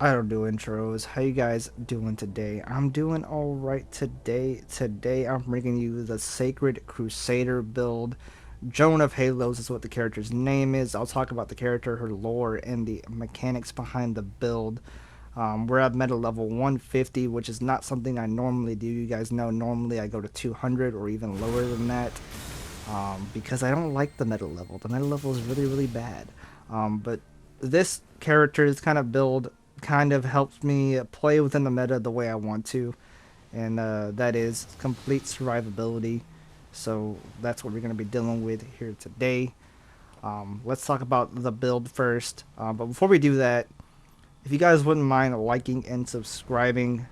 I don't do intros. How you guys doing today? I'm doing all right today. Today I'm bringing you the Sacred Crusader build. Joan of Halos is what the character's name is. I'll talk about the character, her lore, and the mechanics behind the build. We're at meta level 150, which is not something I normally do. You guys know normally I go to 200 or even lower than that, because I don't like the meta level. The meta level is really, really bad. But this character's kind of build kind of helps me play within the meta the way I want to, and that is complete survivability. So that's what we're going to be dealing with here today. Let's talk about the build first. But before we do that, if you guys wouldn't mind liking and subscribing,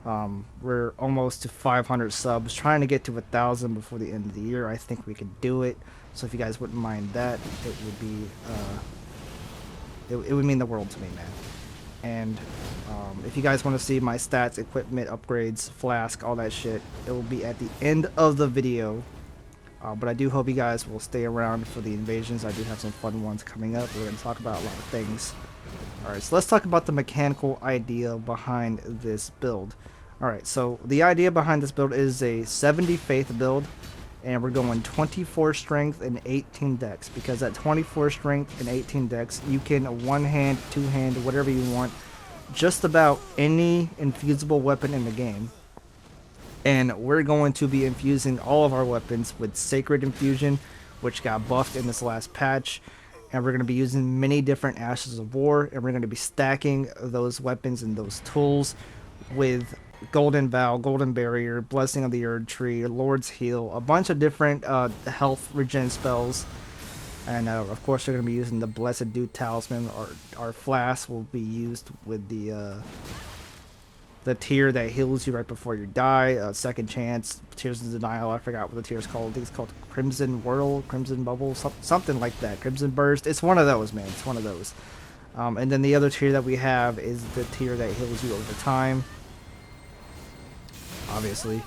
we're almost to 500 subs, trying to get to 1,000 before the end of the year. I think we could do it. So if you guys wouldn't mind that, it would be it would mean the world to me, man. And if you guys want to see my stats, equipment, upgrades, flask, all that shit, it will be at the end of the video. But I do hope you guys will stay around for the invasions. I do have some fun ones coming up. We're going to talk about a lot of things. Alright, so let's talk about the mechanical idea behind this build. Alright, so the idea behind this build is a 70 faith build, and we're going 24 strength and 18 dex, because at 24 strength and 18 dex, you can one hand, two hand, whatever you want, just about any infusible weapon in the game. And we're going to be infusing all of our weapons with Sacred Infusion, which got buffed in this last patch. And we're going to be using many different Ashes of War, and we're going to be stacking those weapons and those tools with Golden Vow, Golden Barrier, Blessing of the Erd Tree, Lord's Heal, a bunch of different health regen spells. And of course, we're going to be using the Blessed Dew Talisman. Our flask will be used with the tier that heals you right before you die. Second Chance, Tears of Denial, I forgot what the tier is called. I think it's called Crimson Whirl, Crimson Bubble, something like that. Crimson Burst. It's one of those, man. It's one of those. And then the other tier that we have is the tier that heals you over time, obviously.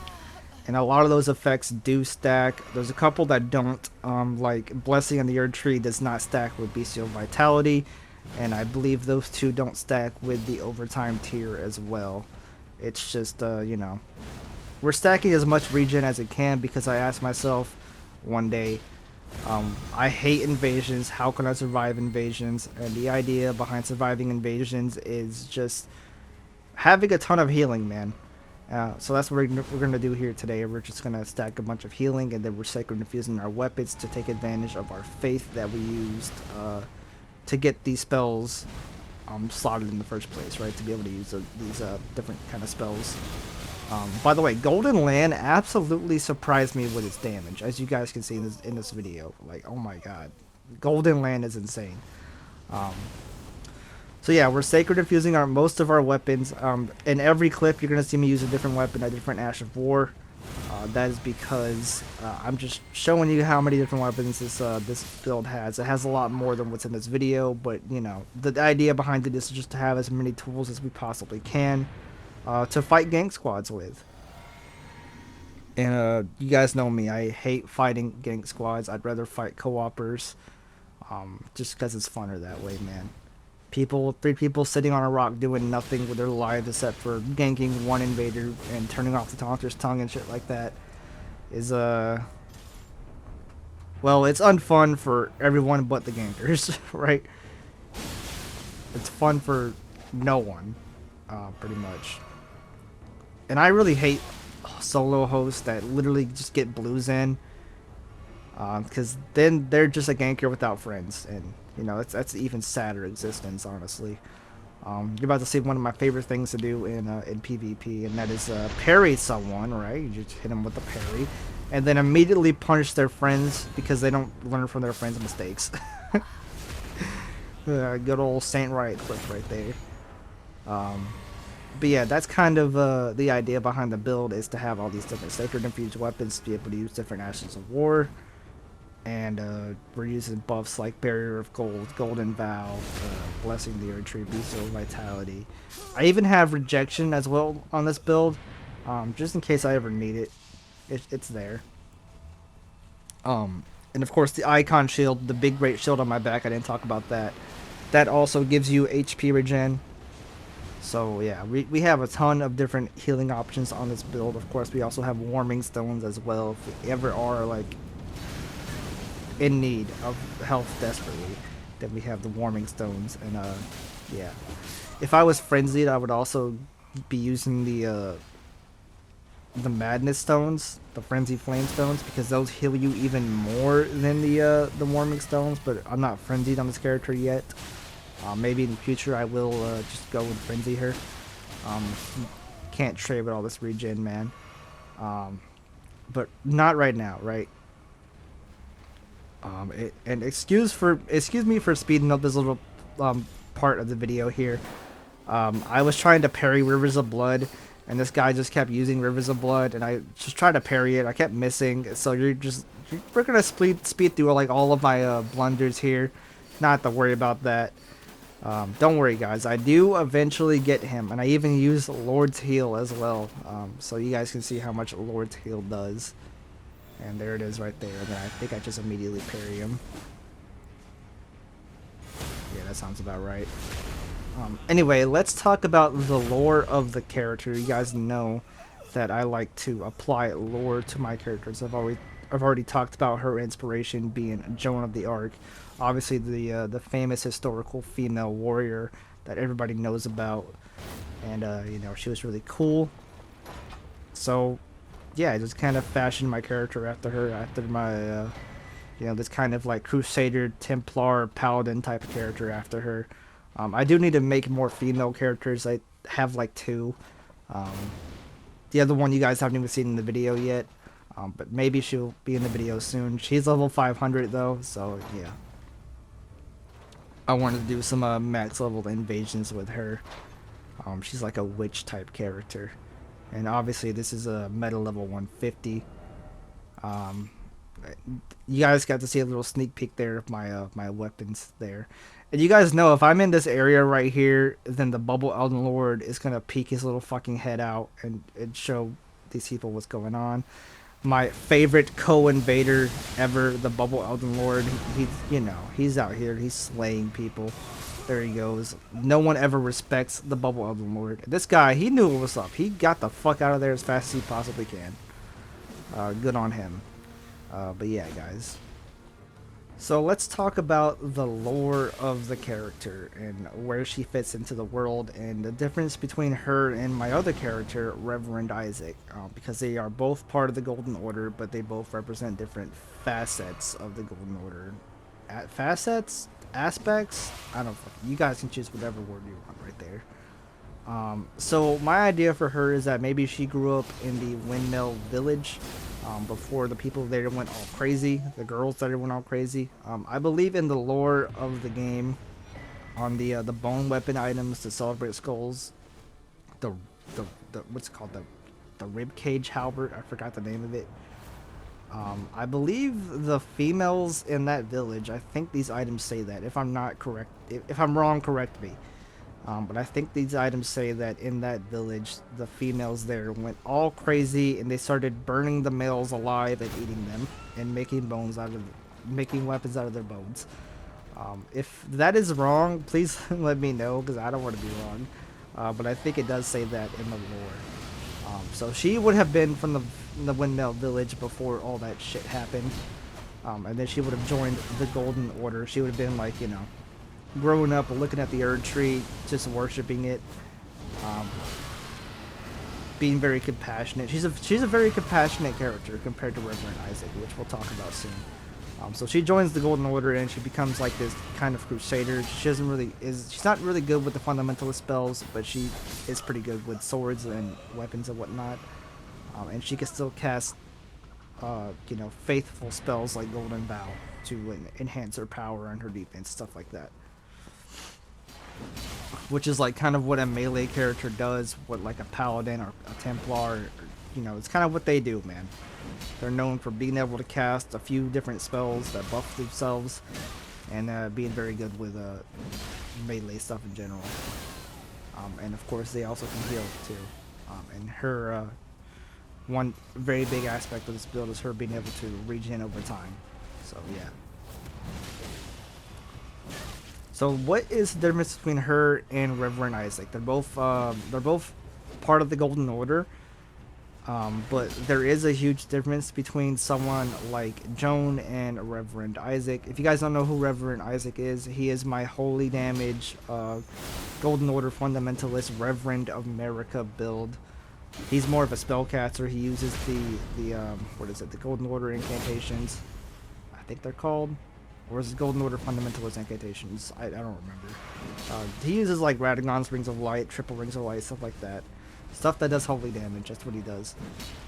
And a lot of those effects do stack. There's a couple that don't, like Blessing on the Erd Tree does not stack with Bestial Vitality, and I believe those two don't stack with the overtime tier as well. It's just, you know, we're stacking as much regen as it can, because I asked myself one day, I hate invasions. How can I survive invasions? And the idea behind surviving invasions is just having a ton of healing, man. So that's what we're going to do here today. We're just going to stack a bunch of healing, and then we're sacred infusing our weapons to take advantage of our faith that we used to get these spells slotted in the first place, right? To be able to use these different kind of spells. By the way, Golden Land absolutely surprised me with its damage, as you guys can see in this video. Like, oh my god, Golden Land is insane. So yeah, we're sacred infusing most of our weapons. In every clip, you're gonna see me use a different weapon, a different Ash of War. That is because I'm just showing you how many different weapons this build has. It has a lot more than what's in this video, but you know, the idea behind it is just to have as many tools as we possibly can to fight gang squads with. And you guys know me, I hate fighting gang squads. I'd rather fight co-opers, just because it's funner that way, man. Three people sitting on a rock doing nothing with their lives except for ganking one invader and turning off the taunter's tongue and shit like that is well, it's unfun for everyone but the gankers, right? It's fun for no one, pretty much. And I really hate solo hosts that literally just get blues in, because then they're just a ganker without friends, and you know, that's an even sadder existence, honestly. You're about to see one of my favorite things to do in PvP, and that is parry someone, right? You just hit them with the parry, and then immediately punish their friends because they don't learn from their friends' mistakes. Good old Saint Riot clip right there. But yeah, that's kind of the idea behind the build, is to have all these different sacred infused weapons, to be able to use different Ashes of War. And we're using buffs like Barrier of Gold, Golden Vow, Blessing of the Erd Tree, Bestial Vitality. I even have Rejection as well on this build, just in case I ever need it. It's there. And of course the Icon Shield, the big great shield on my back, I didn't talk about that. That also gives you HP regen, So yeah, we have a ton of different healing options on this build. Of course, we also have warming stones as well if we ever are like in need of health desperately. Then we have the warming stones, and yeah. If I was frenzied, I would also be using the madness stones, the frenzy flame stones, because those heal you even more than the warming stones. But I'm not frenzied on this character yet. Maybe in the future I will just go and frenzy her. Um, can't trade with all this regen, man. But not right now, right? And excuse me for speeding up this little part of the video here. I was trying to parry Rivers of Blood, and this guy just kept using Rivers of Blood, and I just tried to parry it. I kept missing, so we're gonna speed through like all of my blunders here. Not to worry about that. Don't worry, guys. I do eventually get him, and I even use Lord's Heal as well, so you guys can see how much Lord's Heal does. And there it is right there. And then I think I just immediately parry him. Yeah, that sounds about right. Anyway, let's talk about the lore of the character. You guys know that I like to apply lore to my characters. I've already talked about her inspiration being Joan of the Arc, obviously the famous historical female warrior that everybody knows about, and you know, she was really cool. So yeah, I just kind of fashioned my character after her, after my you know, this kind of like Crusader, Templar, Paladin type of character after her. I do need to make more female characters. I have like 2. The other one you guys haven't even seen in the video yet, but maybe she'll be in the video soon. She's level 500 though, so yeah. I wanted to do some max level invasions with her. She's like a witch type character, and obviously this is a meta level 150. You guys got to see a little sneak peek there of my weapons there. And you guys know if I'm in this area right here, then the Bubble Elden Lord is gonna peek his little fucking head out and show these people what's going on. My favorite co-invader ever, the Bubble Elden Lord. He's, you know, he's out here, he's slaying people. There he goes. No one ever respects the Bubble Elden Lord. This guy, he knew what was up. He got the fuck out of there as fast as he possibly can. Good on him. But yeah, guys. So let's talk about the lore of the character and where she fits into the world, and the difference between her and my other character, Reverend Isaac, because they are both part of the Golden Order, but they both represent different facets of the Golden Order. Facets? Aspects? I don't know. You guys can choose whatever word you want right there. So my idea for her is that maybe she grew up in the Windmill Village before the people there went all crazy, the girls that went all crazy. I believe in the lore of the game, on the bone weapon items to celebrate skulls, the what's it called, the rib cage halberd. I forgot the name of it. I believe the females in that village, I think these items say that. If I'm not correct, if I'm wrong, correct me. But I think these items say that in that village, the females there went all crazy and they started burning the males alive and eating them and making weapons out of their bones. If that is wrong, please let me know, because I don't want to be wrong. But I think it does say that in the lore. So she would have been from the Windmill Village before all that shit happened. And then she would have joined the Golden Order. She would have been like, you know, growing up looking at the Erd Tree, just worshiping it, being very compassionate. She's a very compassionate character compared to Reverend Isaac, which we'll talk about soon. So she joins the Golden Order and she becomes like this kind of crusader. She's not really good with the fundamentalist spells, but she is pretty good with swords and weapons and whatnot. And she can still cast, you know, faithful spells like Golden Vow to enhance her power and her defense, stuff like that. Which is like kind of what a melee character does, what like a paladin or a templar, you know, it's kind of what they do, man. They're known for being able to cast a few different spells that buff themselves, and being very good with melee stuff in general. And of course they also can heal too. And her one very big aspect of this build is her being able to regen over time. So yeah. So what is the difference between her and Reverend Isaac? They're both part of the Golden Order. But there is a huge difference between someone like Joan and Reverend Isaac. If you guys don't know who Reverend Isaac is, he is my holy damage Golden Order fundamentalist Reverend of America build. He's more of a spellcaster. He uses the what is it? The Golden Order incantations. I think they're called. Or is it Golden Order fundamentalist incantations? I don't remember. He uses like Radagon's Rings of Light, Triple Rings of Light, stuff like that. Stuff that does holy damage, that's what he does.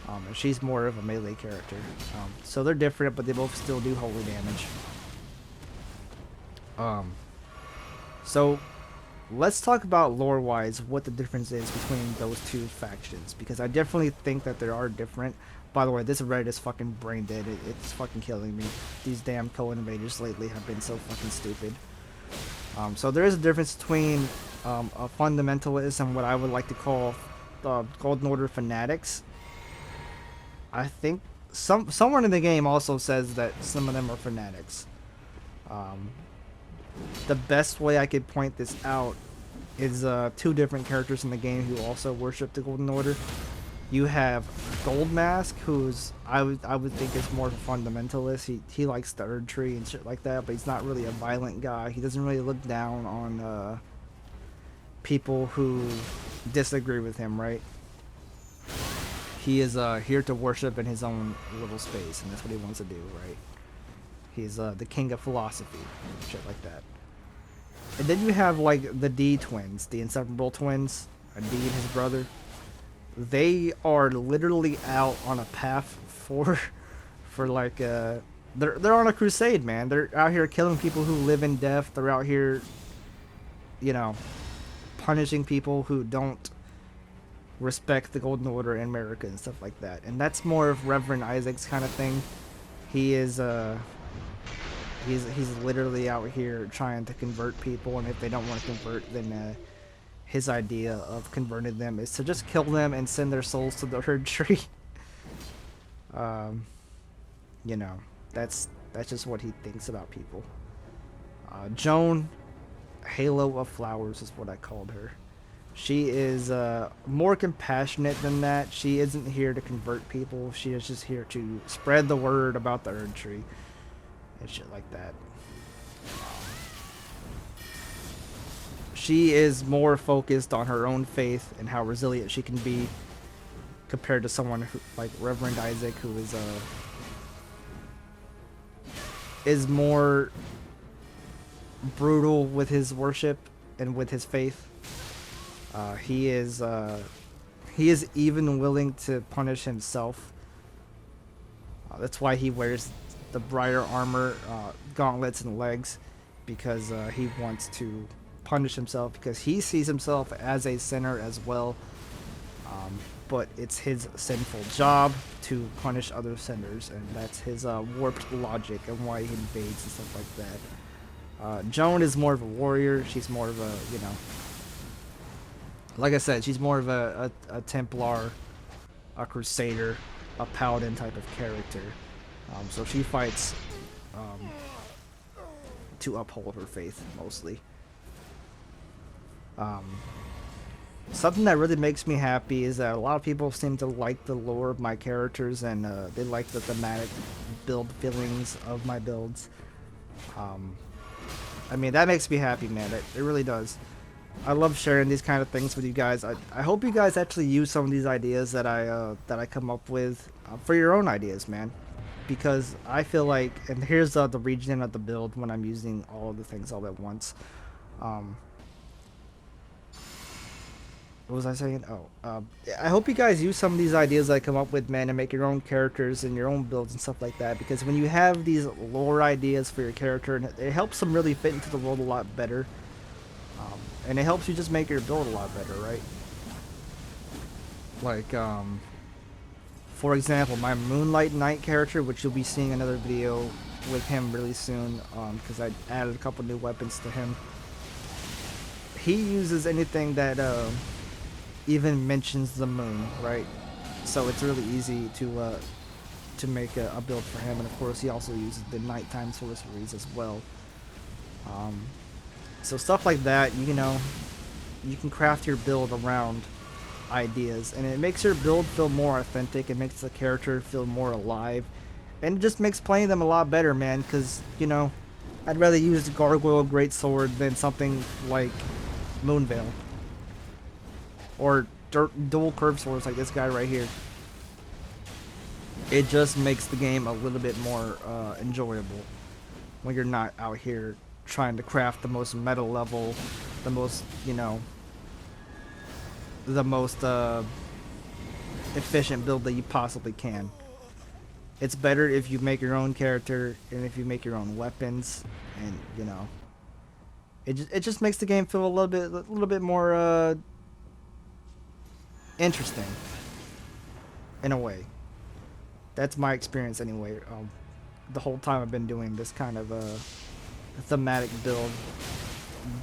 And she's more of a melee character. So they're different, but they both still do holy damage. So let's talk about lore-wise what the difference is between those two factions, because I definitely think that they are different. By the way, this Reddit is fucking brain dead. It's fucking killing me. These damn co-invaders lately have been so fucking stupid. So there is a difference between a fundamentalist and what I would like to call Golden Order fanatics. I think someone in the game also says that some of them are fanatics. The best way I could point this out is two different characters in the game who also worship the Golden Order. You have Gold Mask, who's I would think is more of a fundamentalist. He likes the Erd Tree and shit like that, but he's not really a violent guy. He doesn't really look down on people who disagree with him, right? He is here to worship in his own little space, and that's what he wants to do, right? He's the king of philosophy, shit like that. And then you have like the D twins, the inseparable twins, D and his brother. They are literally out on a path for like they're on a crusade, man. They're out here killing people who live in death. They're out here, you know, punishing people who don't respect the Golden Order in America and stuff like that. And that's more of Reverend Isaac's kind of thing. He is he's literally out here trying to convert people, and if they don't want to convert, then his idea of converting them is to just kill them and send their souls to the Erd Tree. You know, that's just what he thinks about people. Joan, Halo of Flowers is what I called her. She is more compassionate than that. She isn't here to convert people. She is just here to spread the word about the Erd Tree and shit like that. She is more focused on her own faith and how resilient she can be compared to someone who, like Reverend Isaac, who is more brutal with his worship and with his faith. He is even willing to punish himself. That's why he wears the brighter armor, gauntlets, and legs, because he wants to punish himself, because he sees himself as a sinner as well. But it's his sinful job to punish other sinners, and that's his warped logic and why he invades and stuff like that. Joan is more of a warrior. She's more of a, you know, like I said, she's more of a Templar, a Crusader, a Paladin type of character. So she fights to uphold her faith, mostly. Something that really makes me happy is that a lot of people seem to like the lore of my characters, and they like the thematic build feelings of my builds. I mean, that makes me happy, man. It really does. I love sharing these kind of things with you guys. I hope you guys actually use some of these ideas that I come up with for your own ideas, man. Because I feel like, and here's the region of the build when I'm using all of the things all at once. What was I saying? I hope you guys use some of these ideas I come up with, man, and make your own characters and your own builds and stuff like that. Because when you have these lore ideas for your character, it helps them really fit into the world a lot better. And it helps you just make your build a lot better, right? Like, for example, my Moonlight Knight character, which you'll be seeing another video with him really soon, because I added a couple new weapons to him. He uses anything that even mentions the moon, right? So it's really easy to make a build for him, and of course he also uses the nighttime sorceries as well. So stuff like that, you know, you can craft your build around ideas, and it makes your build feel more authentic. It makes the character feel more alive, and it just makes playing them a lot better, man. Because you know, I'd rather use the Gargoyle Greatsword than something like Moonveil or dual curve swords like this guy right here. It just makes the game a little bit more enjoyable when you're not out here trying to craft the most meta level, the most, you know, the most efficient build that you possibly can. It's better if you make your own character and if you make your own weapons, and you know, it just makes the game feel a little bit more interesting in a way. That's my experience anyway. The whole time I've been doing this kind of thematic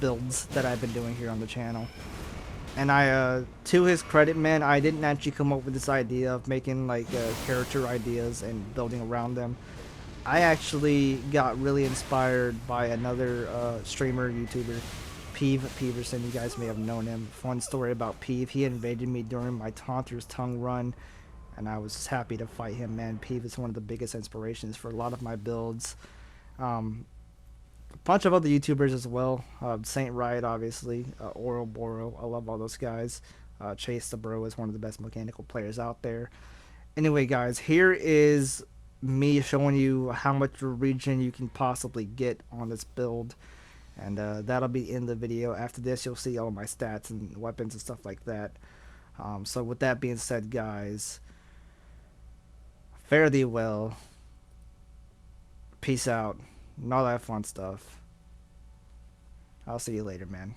builds that I've been doing here on the channel. And to his credit, man, I didn't actually come up with this idea of making like character ideas and building around them. I actually got really inspired by another streamer, YouTuber, Peeve Peverson. You guys may have known him. Fun story about Peeve. He invaded me during my Taunter's Tongue run, and I was happy to fight him, man. Peeve is one of the biggest inspirations for a lot of my builds. Um, a bunch of other YouTubers as well. Saint Riot, obviously. Ouroboros. I love all those guys. Chase the Bro is one of the best mechanical players out there. Anyway, guys, here is me showing you how much regen you can possibly get on this build. And that'll be in the video. After this, you'll see all my stats and weapons and stuff like that. So with that being said, guys, fare thee well. Peace out. And all that fun stuff. I'll see you later, man.